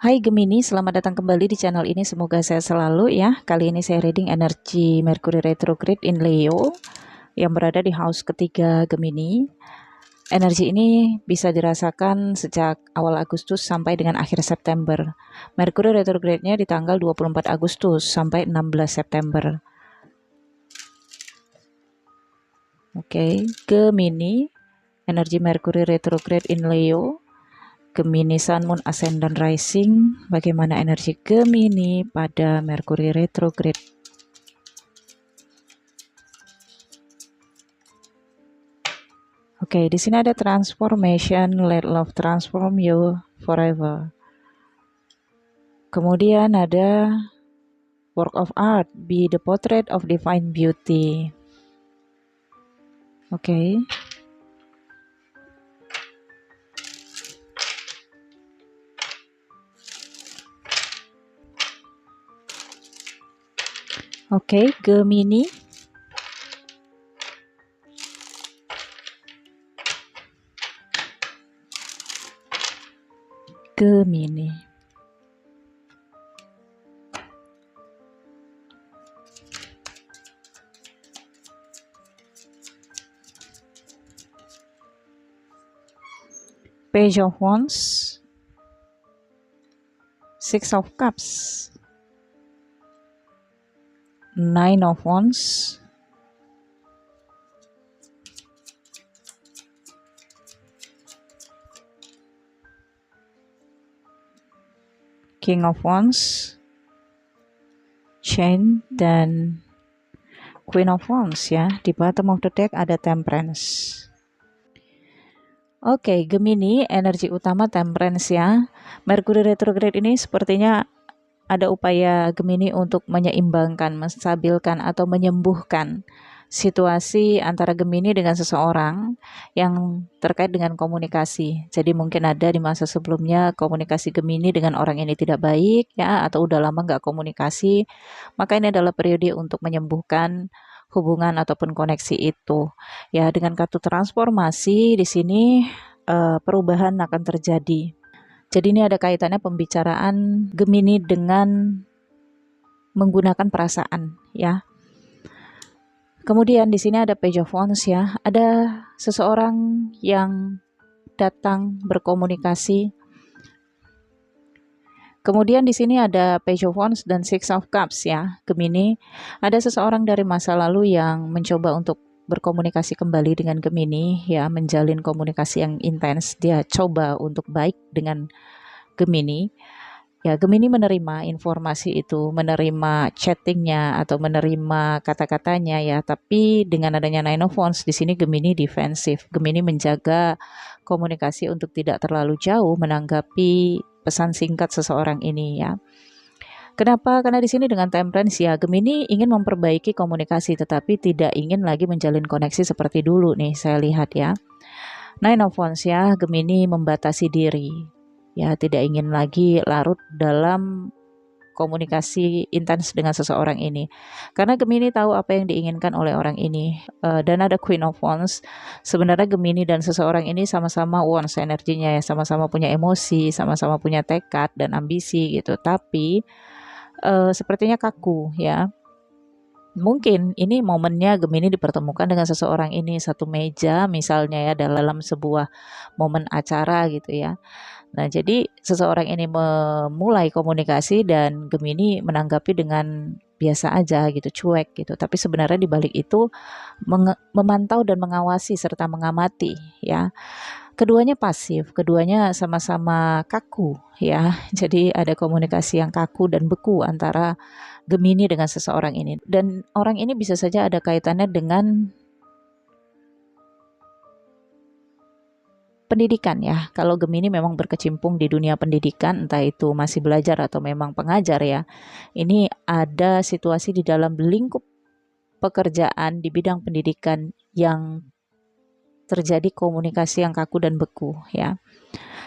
Hai Gemini, selamat datang kembali di channel ini. Semoga sehat selalu ya. Kali ini saya reading energi Mercury retrograde in Leo yang berada di house ketiga Gemini. Energi ini bisa dirasakan sejak awal Agustus sampai dengan akhir September. Mercury retrograde-nya di tanggal 24 Agustus sampai 16 September. Oke, Gemini, energi Mercury retrograde in Leo. Gemini Sun, Moon, Ascendant, Rising. Bagaimana energi Gemini pada Mercury retrograde? Oke, di sini ada transformation, let love transform you forever. Kemudian ada work of art, be the portrait of divine beauty. Oke. Oke, Gemini. Gemini. Page of Wands, Six of Cups, Nine of Wands, King of Wands, Chain, dan Queen of Wands ya. Di bottom of the deck ada Temperance. Oke, Gemini, energi utama Temperance ya. Mercury retrograde ini sepertinya ada upaya Gemini untuk menyeimbangkan, menstabilkan atau menyembuhkan situasi antara Gemini dengan seseorang yang terkait dengan komunikasi. Jadi mungkin ada di masa sebelumnya komunikasi Gemini dengan orang ini tidak baik ya, atau udah lama nggak komunikasi. Maka ini adalah periode untuk menyembuhkan hubungan ataupun koneksi itu. Ya, dengan kartu transformasi di sini perubahan akan terjadi. Jadi ini ada kaitannya pembicaraan Gemini dengan menggunakan perasaan ya. Kemudian di sini ada Page of Wands ya. Ada seseorang yang datang berkomunikasi. Kemudian di sini ada Page of Wands dan Six of Cups ya. Gemini, ada seseorang dari masa lalu yang mencoba untuk berkomunikasi kembali dengan Gemini ya, menjalin komunikasi yang intens. Dia coba untuk baik dengan Gemini. Ya, Gemini menerima informasi itu, menerima chattingnya atau menerima kata-katanya ya. Tapi dengan adanya Nine of Wands di sini Gemini defensif. Gemini menjaga komunikasi untuk tidak terlalu jauh menanggapi pesan singkat seseorang ini ya. Kenapa? Karena di sini dengan Temperance ya, Gemini ingin memperbaiki komunikasi tetapi tidak ingin lagi menjalin koneksi seperti dulu nih, saya lihat ya. Nine of Wands ya, Gemini membatasi diri. Ya, tidak ingin lagi larut dalam komunikasi intens dengan seseorang ini. Karena Gemini tahu apa yang diinginkan oleh orang ini. Dan ada Queen of Wands. Sebenarnya Gemini dan seseorang ini sama-sama Wands energinya ya, sama-sama punya emosi, sama-sama punya tekad dan ambisi gitu. Tapi sepertinya kaku ya. Mungkin ini momennya Gemini dipertemukan dengan seseorang ini satu meja misalnya ya, dalam sebuah momen acara gitu ya. Nah, jadi seseorang ini memulai komunikasi dan Gemini menanggapi dengan biasa aja gitu, cuek gitu. Tapi sebenarnya di balik itu memantau dan mengawasi serta mengamati ya. Keduanya pasif, keduanya sama-sama kaku ya. Jadi ada komunikasi yang kaku dan beku antara Gemini dengan seseorang ini. Dan orang ini bisa saja ada kaitannya dengan pendidikan ya. Kalau Gemini memang berkecimpung di dunia pendidikan, entah itu masih belajar atau memang pengajar ya. Ini ada situasi di dalam lingkup pekerjaan di bidang pendidikan yang terjadi komunikasi yang kaku dan beku ya.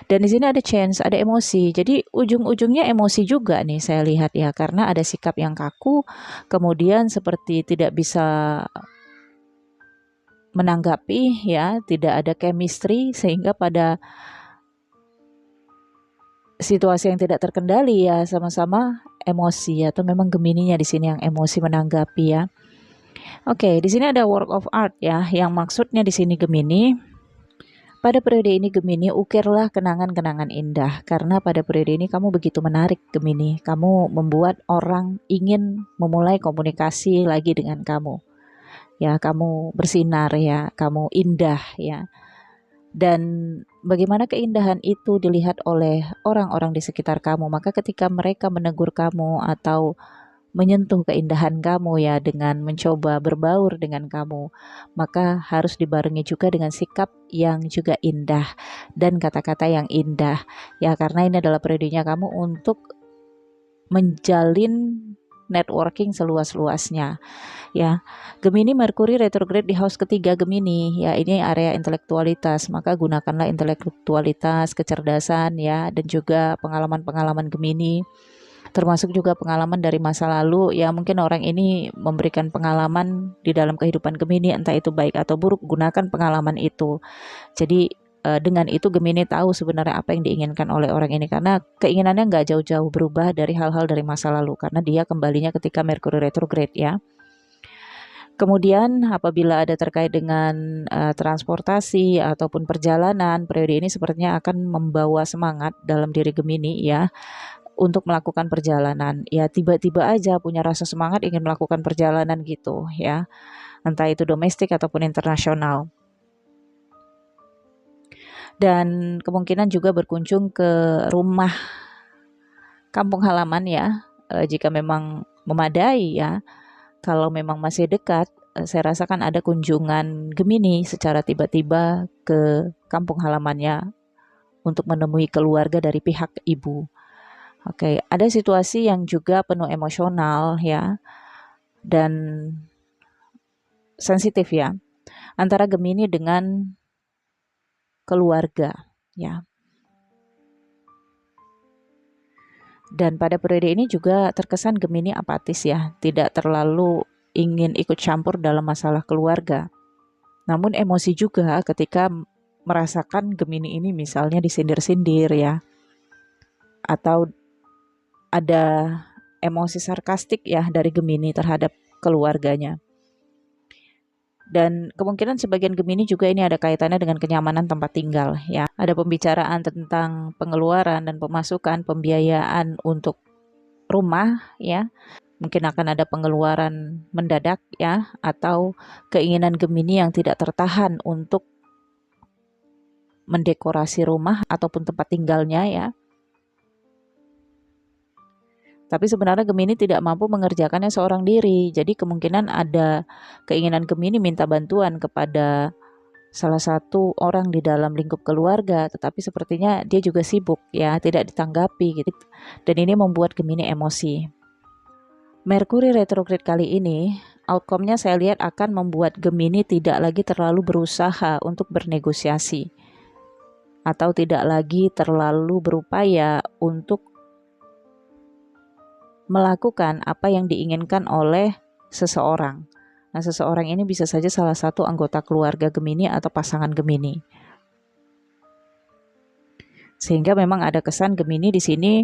Dan di sini ada chance, ada emosi. Jadi ujung-ujungnya emosi juga nih saya lihat ya, karena ada sikap yang kaku, kemudian seperti tidak bisa menanggapi ya, tidak ada chemistry sehingga pada situasi yang tidak terkendali ya, sama-sama emosi atau memang Gemininya di sini yang emosi menanggapi ya. Oke, di sini ada work of art ya, yang maksudnya di sini Gemini. Pada periode ini Gemini, ukirlah kenangan-kenangan indah karena pada periode ini kamu begitu menarik Gemini. Kamu membuat orang ingin memulai komunikasi lagi dengan kamu. Ya, kamu bersinar ya, kamu indah ya. Dan bagaimana keindahan itu dilihat oleh orang-orang di sekitar kamu, maka ketika mereka menegur kamu atau menyentuh keindahan kamu ya dengan mencoba berbaur dengan kamu, maka harus dibarengi juga dengan sikap yang juga indah dan kata-kata yang indah ya, karena ini adalah periodenya kamu untuk menjalin networking seluas-luasnya ya. Gemini, Merkuri retrograde di house ketiga Gemini ya, ini area intelektualitas, maka gunakanlah intelektualitas, kecerdasan ya, dan juga pengalaman-pengalaman Gemini, termasuk juga pengalaman dari masa lalu ya. Mungkin orang ini memberikan pengalaman di dalam kehidupan Gemini, entah itu baik atau buruk, gunakan pengalaman itu. Jadi dengan itu Gemini tahu sebenarnya apa yang diinginkan oleh orang ini, karena keinginannya nggak jauh-jauh berubah dari hal-hal dari masa lalu, karena dia kembalinya ketika Merkuri retrograde ya. Kemudian apabila ada terkait dengan transportasi ataupun perjalanan, periode ini sepertinya akan membawa semangat dalam diri Gemini ya, untuk melakukan perjalanan. Ya tiba-tiba aja punya rasa semangat ingin melakukan perjalanan gitu ya, entah itu domestik ataupun internasional. Dan kemungkinan juga berkunjung ke rumah kampung halaman ya, jika memang memadai ya. Kalau memang masih dekat, saya rasakan ada kunjungan Gemini secara tiba-tiba ke kampung halamannya untuk menemui keluarga dari pihak ibu. Oke, ada situasi yang juga penuh emosional ya dan sensitif ya, antara Gemini dengan keluarga ya. Dan pada periode ini juga terkesan Gemini apatis ya, tidak terlalu ingin ikut campur dalam masalah keluarga. Namun emosi juga ketika merasakan Gemini ini misalnya disindir-sindir ya, atau ada emosi sarkastik ya dari Gemini terhadap keluarganya. Dan kemungkinan sebagian Gemini juga ini ada kaitannya dengan kenyamanan tempat tinggal ya. Ada pembicaraan tentang pengeluaran dan pemasukan, pembiayaan untuk rumah ya. Mungkin akan ada pengeluaran mendadak ya, atau keinginan Gemini yang tidak tertahan untuk mendekorasi rumah ataupun tempat tinggalnya ya. Tapi sebenarnya Gemini tidak mampu mengerjakannya seorang diri. Jadi kemungkinan ada keinginan Gemini minta bantuan kepada salah satu orang di dalam lingkup keluarga, tetapi sepertinya dia juga sibuk ya, tidak ditanggapi gitu. Dan ini membuat Gemini emosi. Merkuri retrograde kali ini, outcome-nya saya lihat akan membuat Gemini tidak lagi terlalu berusaha untuk bernegosiasi, atau tidak lagi terlalu berupaya untuk melakukan apa yang diinginkan oleh seseorang. Nah, seseorang ini bisa saja salah satu anggota keluarga Gemini atau pasangan Gemini. Sehingga memang ada kesan Gemini di sini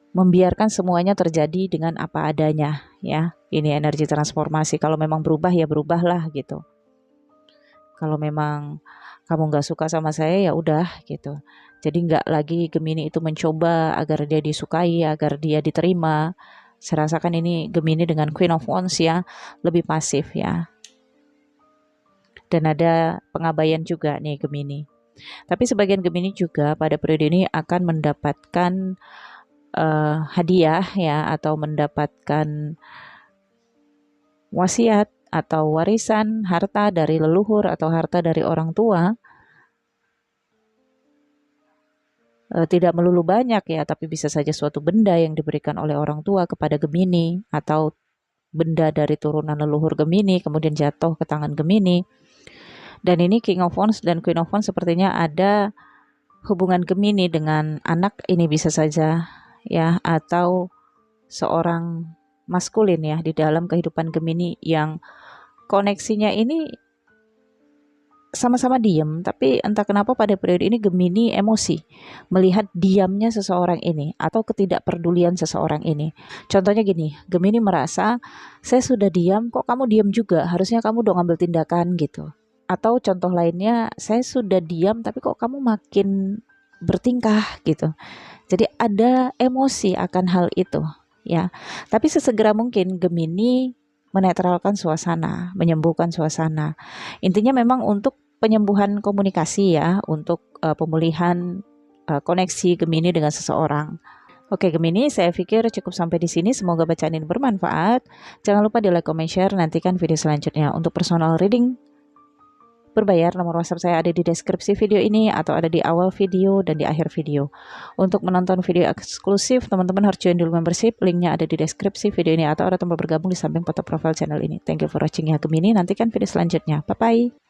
membiarkan semuanya terjadi dengan apa adanya ya. Ini energi transformasi. Kalau memang berubah ya berubahlah gitu. Kalau memang kamu nggak suka sama saya ya udah gitu. Jadi nggak lagi Gemini itu mencoba agar dia disukai, agar dia diterima. Saya rasakan ini Gemini dengan Queen of Wands ya, lebih pasif ya. Dan ada pengabaian juga nih Gemini. Tapi sebagian Gemini juga pada periode ini akan mendapatkan hadiah ya, atau mendapatkan wasiat atau warisan harta dari leluhur atau harta dari orang tua. Tidak melulu banyak ya, tapi bisa saja suatu benda yang diberikan oleh orang tua kepada Gemini, atau benda dari turunan leluhur Gemini kemudian jatuh ke tangan Gemini. Dan ini King of Wands dan Queen of Wands sepertinya ada hubungan Gemini dengan anak ini bisa saja ya, atau seorang maskulin ya di dalam kehidupan Gemini yang koneksinya ini sama-sama diam, tapi entah kenapa pada periode ini Gemini emosi melihat diamnya seseorang ini atau ketidakpedulian seseorang ini. Contohnya gini, Gemini merasa saya sudah diam, kok kamu diam juga? Harusnya kamu dong ngambil tindakan gitu. Atau contoh lainnya, saya sudah diam tapi kok kamu makin bertingkah gitu. Jadi ada emosi akan hal itu, ya. Tapi sesegera mungkin Gemini menetralkan suasana, menyembuhkan suasana. Intinya memang untuk penyembuhan komunikasi ya, untuk pemulihan koneksi Gemini dengan seseorang. Oke Gemini, saya pikir cukup sampai di sini. Semoga bacaan ini bermanfaat. Jangan lupa di like, comment, share. Nantikan video selanjutnya. Untuk personal reading berbayar, nomor WhatsApp saya ada di deskripsi video ini atau ada di awal video dan di akhir video. Untuk menonton video eksklusif, teman-teman harus join dulu membership. Linknya ada di deskripsi video ini atau ada tombol bergabung di samping foto profil channel ini. Thank you for watching ya Gemini. Nantikan video selanjutnya. Bye-bye.